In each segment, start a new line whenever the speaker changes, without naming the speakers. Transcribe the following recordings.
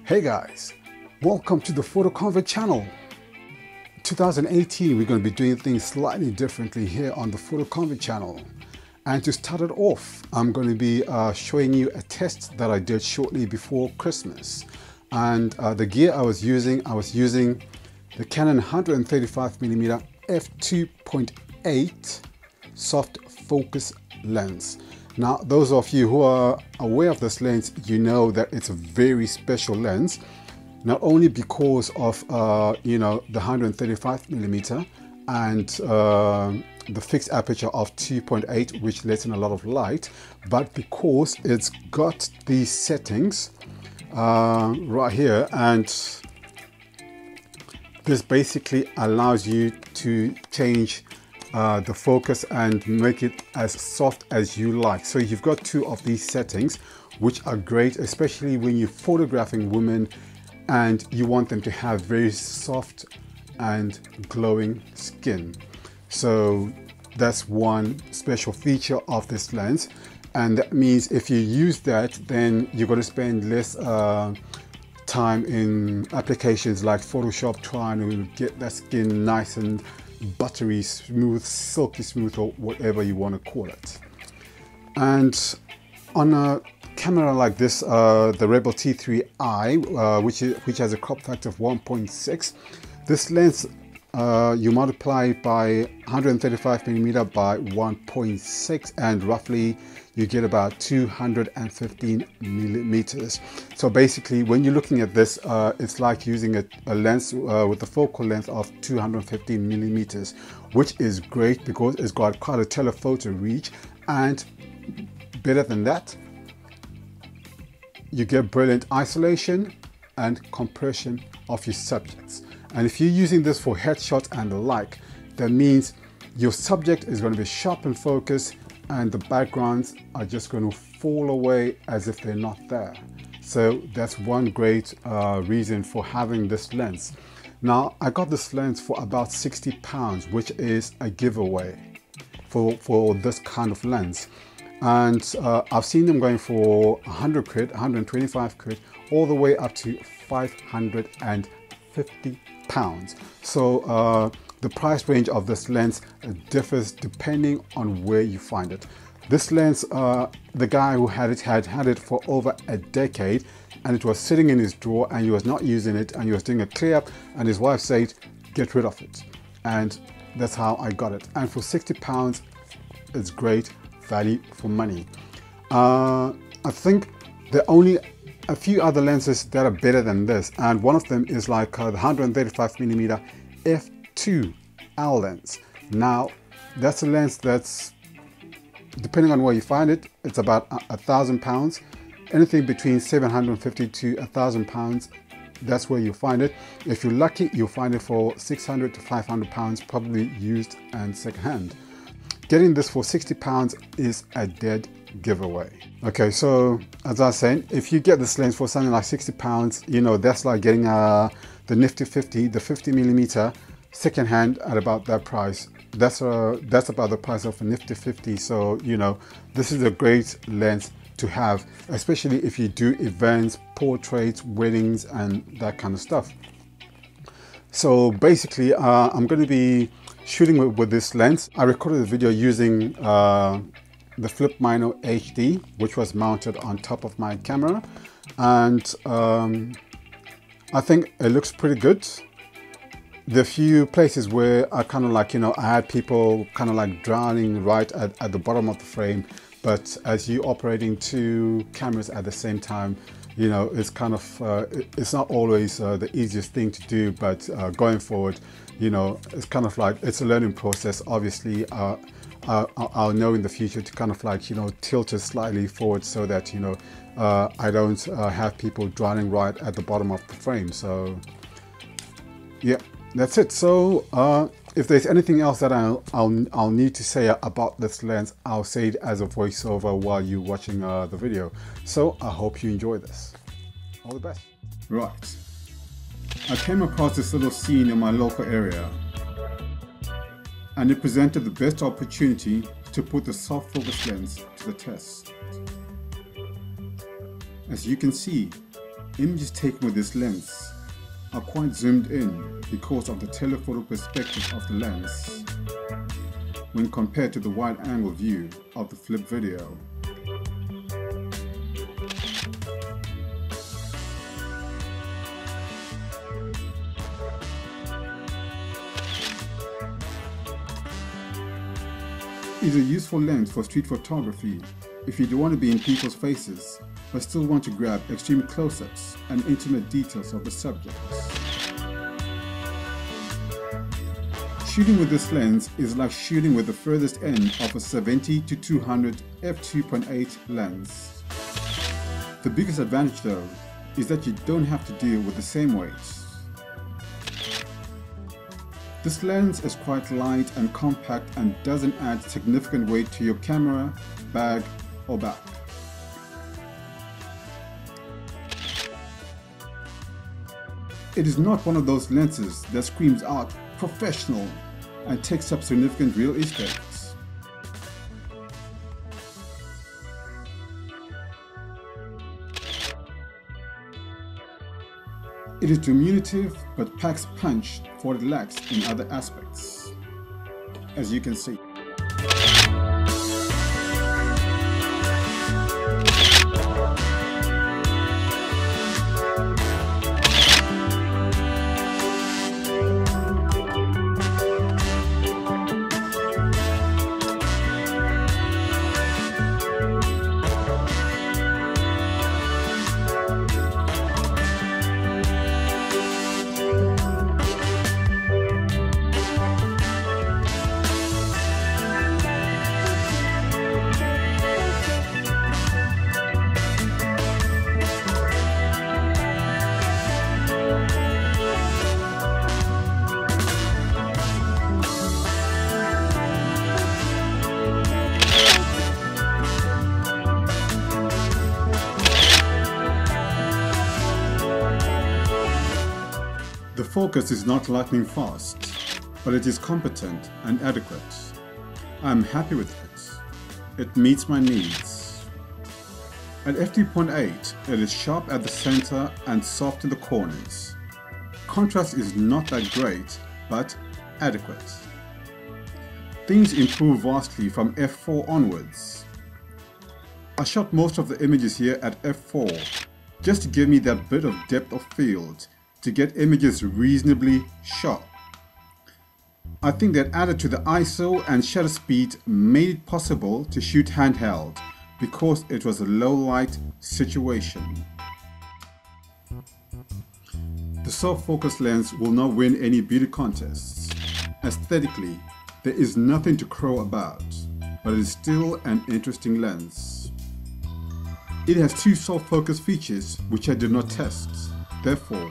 Hey guys, welcome to the Photo Convert channel. 2018 we're going to be doing things slightly differently here on the Photo Convert channel. And to start it off, I'm going to be showing you a test that I did shortly before Christmas. And the gear I was using the Canon 135mm F2.8 Softfocus Lens. Now, those of you who are aware of this lens, you know that it's a very special lens, not only because of the 135mm and the fixed aperture of 2.8, which lets in a lot of light, but because it's got these settings right here, and this basically allows you to change the focus and make it as soft as you like. So you've got two of these settings, which are great, especially when you're photographing women and you want them to have very soft and glowing skin. So that's one special feature of this lens, and that means if you use that, then you're going to spend less time in applications like Photoshop trying to get that skin nice and buttery smooth, silky smooth, or whatever you want to call it. And on a camera like this, the Rebel T3i, which has a crop factor of 1.6, this lens you multiply by 135mm by 1.6, and roughly you get about 215mm. So basically, when you're looking at this, it's like using a lens with a focal length of 215mm, which is great because it's got quite a telephoto reach, and better than that, you get brilliant isolation and compression of your subjects. And if you're using this for headshots and the like, that means your subject is going to be sharp in focus and the backgrounds are just going to fall away as if they're not there. So that's one great reason for having this lens. Now, I got this lens for about £60, which is a giveaway for this kind of lens. And I've seen them going for 100 quid, 125 quid, all the way up to £550. So the price range of this lens differs depending on where you find it. This lens, the guy who had it for over a decade, and it was sitting in his drawer and he was not using it, and he was doing a clear up, and his wife said, get rid of it. And that's how I got it. And for £60, it's great value for money. I think there are only a few other lenses that are better than this, and one of them is like the 135mm F2.8 lens. Now, that's a lens that's, depending on where you find it, it's about £1,000. Anything between £750 to £1,000, that's where you find it. If you're lucky, you'll find it for £600 to £500, probably used and secondhand. Getting this for £60 is a dead giveaway. Okay, so as I was saying, if you get this lens for something like £60, you know, that's like getting the nifty 50, the 50mm secondhand at about that price. That's about the price of a nifty 50. So, you know, this is a great lens to have, especially if you do events, portraits, weddings, and that kind of stuff. So basically, I'm going to be shooting with this lens. I recorded the video using the Flip Mino HD, which was mounted on top of my camera, and I think it looks pretty good. The few places where I kind of like, you know, I had people kind of like drowning right at the bottom of the frame, but as you operating two cameras at the same time, you know, it's kind of it's not always the easiest thing to do, but going forward, you know, it's kind of like, it's a learning process. Obviously, I'll know in the future to kind of like, you know, tilt it slightly forward so that, you know, I don't have people drowning right at the bottom of the frame. So yeah, that's it. So if there's anything else that I'll need to say about this lens, I'll say it as a voiceover while you're watching the video. So I hope you enjoy this. All the best. Right, I came across this little scene in my local area, and it presented the best opportunity to put the soft focus lens to the test. As you can see, Images taken with this lens are quite zoomed in because of the telephoto perspective of the lens when compared to the wide-angle view of the flip video. It is a useful lens for street photography if you don't want to be in people's faces but still want to grab extreme close-ups and intimate details of the subjects. Shooting with this lens is like shooting with the furthest end of a 70 to 200 f2.8 lens. The biggest advantage though is that you don't have to deal with the same weights. This lens is quite light and compact and doesn't add significant weight to your camera, bag or back. It is not one of those lenses that screams out professional and takes up significant real estate. It is diminutive but packs punch for what it lacks in other aspects, as you can see. The focus is not lightning fast, but it is competent and adequate. I am happy with it. It meets my needs. At f2.8, it is sharp at the center and soft in the corners. Contrast is not that great, but adequate. Things improve vastly from f4 onwards. I shot most of the images here at f4, just to give me that bit of depth of field to get images reasonably sharp. I think that added to the ISO and shutter speed made it possible to shoot handheld because it was a low light situation. The Softfocus lens will not win any beauty contests. Aesthetically, there is nothing to crow about, but it is still an interesting lens. It has two soft focus features which I did not test, therefore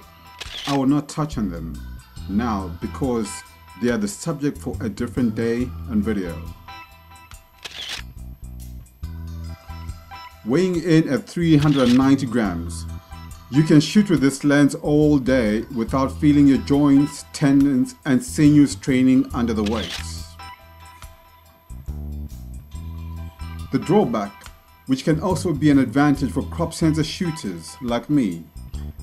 I will not touch on them now because they are the subject for a different day and video. Weighing in at 390 grams, you can shoot with this lens all day without feeling your joints, tendons and sinews straining under the weights. The drawback, which can also be an advantage for crop sensor shooters like me,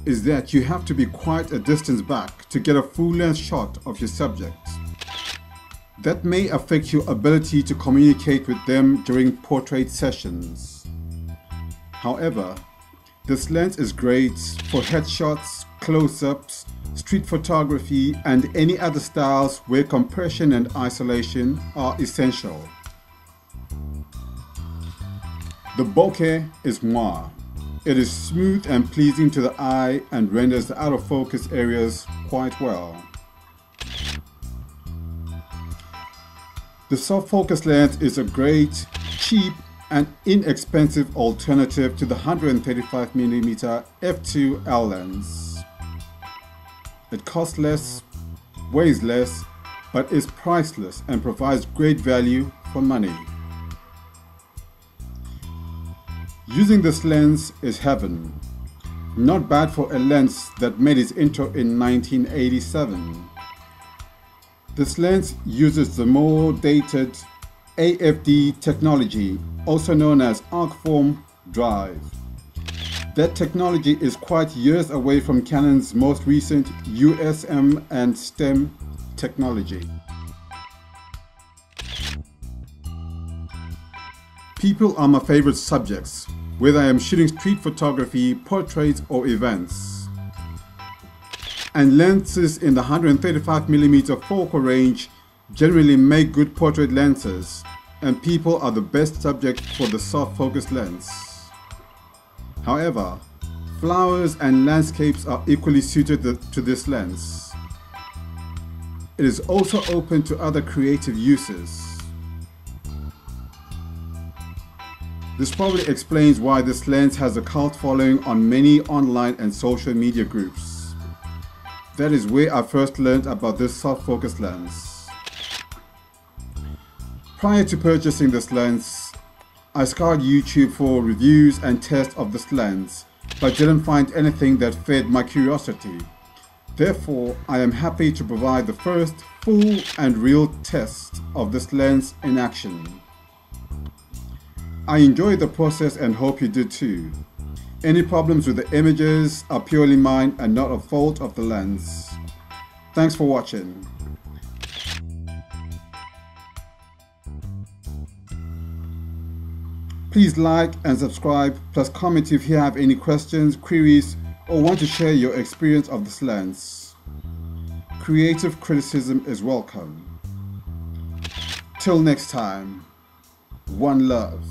is that you have to be quite a distance back to get a full length shot of your subject. That may affect your ability to communicate with them during portrait sessions. However, this lens is great for headshots, close-ups, street photography and any other styles where compression and isolation are essential. The bokeh is moi. It is smooth and pleasing to the eye and renders the out of focus areas quite well. The Softfocus lens is a great, cheap and inexpensive alternative to the 135mm f2.8 lens. It costs less, weighs less, but is priceless and provides great value for money. Using this lens is heaven. Not bad for a lens that made its intro in 1987. This lens uses the more dated AFD technology, also known as arc form drive. That technology is quite years away from Canon's most recent USM and STEM technology. People are my favorite subjects, whether I am shooting street photography, portraits or events. And lenses in the 135mm focal range generally make good portrait lenses, and people are the best subject for the soft focus lens. However, flowers and landscapes are equally suited to this lens. It is also open to other creative uses. This probably explains why this lens has a cult following on many online and social media groups. That is where I first learned about this soft focus lens. Prior to purchasing this lens, I scoured YouTube for reviews and tests of this lens, but didn't find anything that fed my curiosity. Therefore, I am happy to provide the first full and real test of this lens in action. I enjoyed the process and hope you did too. Any problems with the images are purely mine and not a fault of the lens. Thanks for watching. Please like and subscribe, plus comment if you have any questions, queries, or want to share your experience of this lens. Creative criticism is welcome. Till next time, one love.